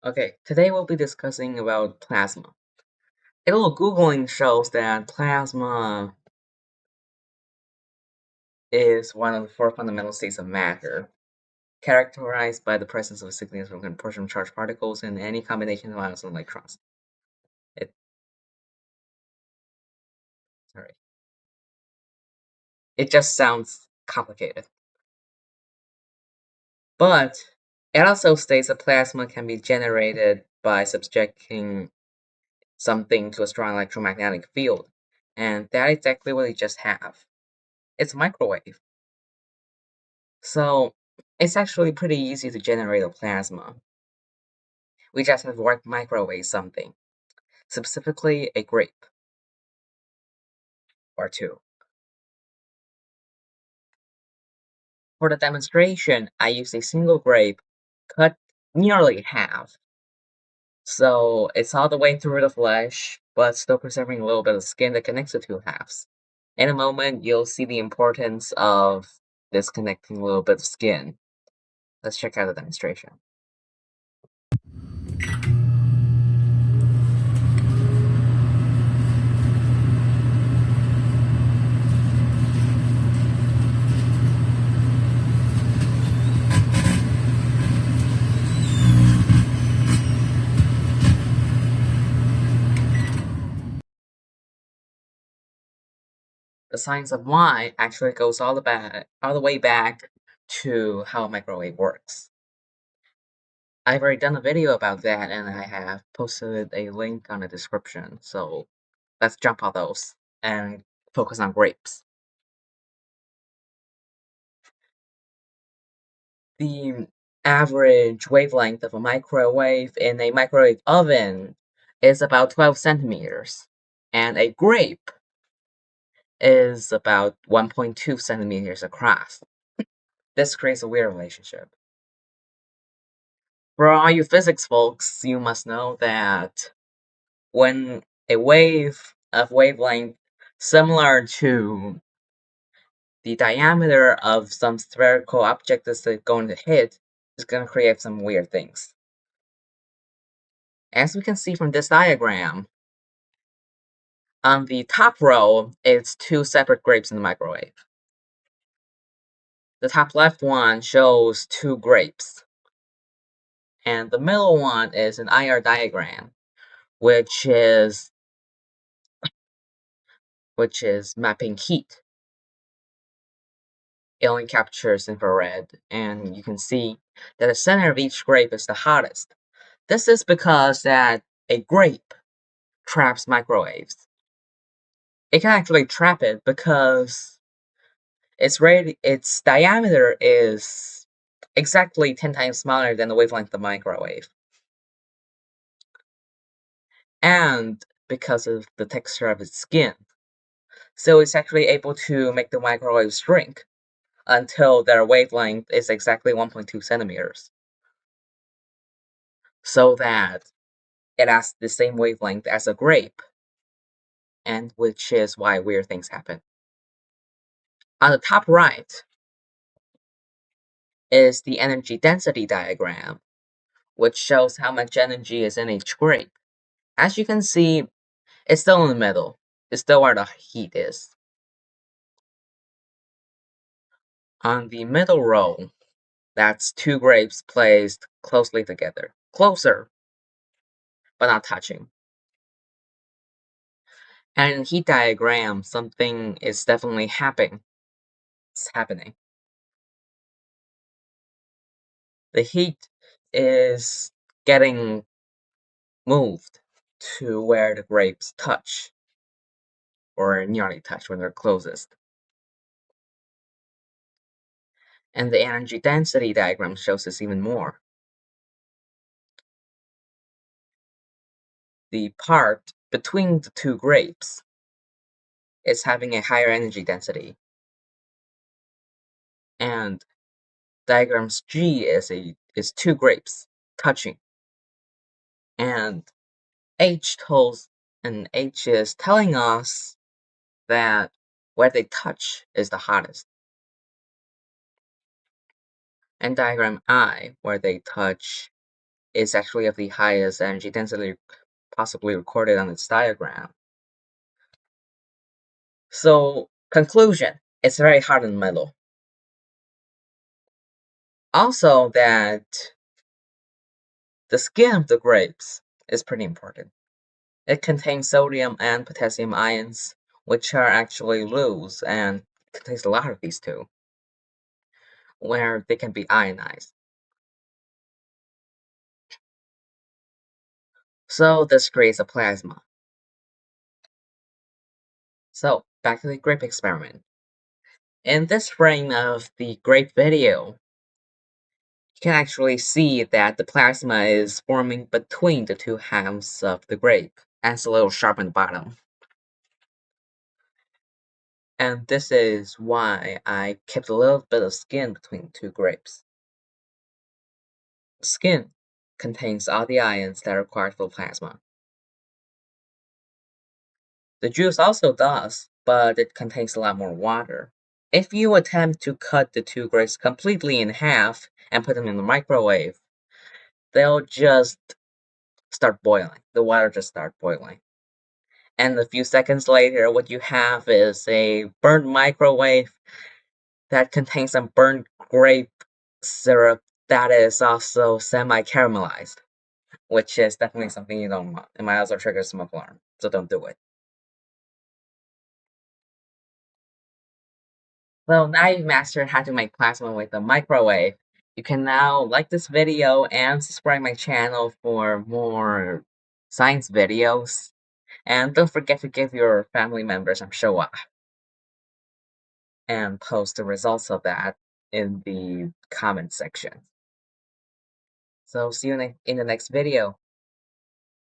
Okay, today we'll be discussing about plasma. A little Googling shows that plasma is one of the four fundamental states of matter, characterized by the presence of a significant portion of charged particles in any combination of ions and electrons. It, sorry, it just sounds complicated. But it also states that plasma can be generated by subjecting something to a strong electromagnetic field, and that is exactly what we just have. It's a microwave. So it's actually pretty easy to generate a plasma. We just have to microwave something, specifically a grape or two. For the demonstration, I used a single grape cut nearly half. So it's all the way through the flesh, but still preserving a little bit of skin that connects the two halves. In a moment, you'll see the importance of disconnecting a little bit of skin. Let's check out the demonstration. The science of why actually goes all the way back to how a microwave works. I've already done a video about that and I have posted a link on the description, so let's jump on those and focus on grapes. The average wavelength of a microwave in a microwave oven is about 12 centimeters, and a grape is about 1.2 centimeters across. This creates a weird relationship. For all you physics folks, you must know that when a wave of wavelength similar to the diameter of some spherical object is going to hit, is going to create some weird things. As we can see from this diagram, on the top row, it's two separate grapes in the microwave. The top left one shows two grapes, and the middle one is an IR diagram, which is mapping heat. It only captures infrared, and you can see that the center of each grape is the hottest. This is because that a grape traps microwaves. It can actually trap it because its diameter is exactly 10 times smaller than the wavelength of the microwave. And because of the texture of its skin. So it's actually able to make the microwave shrink until their wavelength is exactly 1.2 centimeters. So that it has the same wavelength as a grape, and which is why weird things happen. On the top right is the energy density diagram, which shows how much energy is in each grape. As you can see, it's still in the middle. It's still where the heat is. On the middle row, that's two grapes placed closely together. Closer, but not touching. And in the heat diagram, something is definitely happening. It's happening. The heat is getting moved to where the grapes touch, or nearly touch when they're closest. And the energy density diagram shows this even more. The part between the two grapes is having a higher energy density. And diagrams G is two grapes touching. And H is telling us that where they touch is the hottest. And diagram I, where they touch is actually of the highest energy density possibly recorded on its diagram. So, conclusion, it's very hard in the middle. Also, that the skin of the grapes is pretty important. It contains sodium and potassium ions, which are actually loose and contains a lot of these two, where they can be ionized. So this creates a plasma. So back to the grape experiment. In this frame of the grape video, you can actually see that the plasma is forming between the two halves of the grape, and it's a little sharp on the bottom. And this is why I kept a little bit of skin between the two grapes. Skin contains all the ions that are required for plasma. The juice also does, but it contains a lot more water. If you attempt to cut the two grapes completely in half and put them in the microwave, they'll just start boiling. The water just starts boiling. And a few seconds later, what you have is a burnt microwave that contains some burnt grape syrup that is also semi-caramelized, which is definitely something you don't want. It might also trigger a smoke alarm, so don't do it. So now you've mastered how to make plasma with a microwave. You can now like this video and subscribe my channel for more science videos. And don't forget to give your family members some show off and post the results of that in the comment section. So see you in the next video.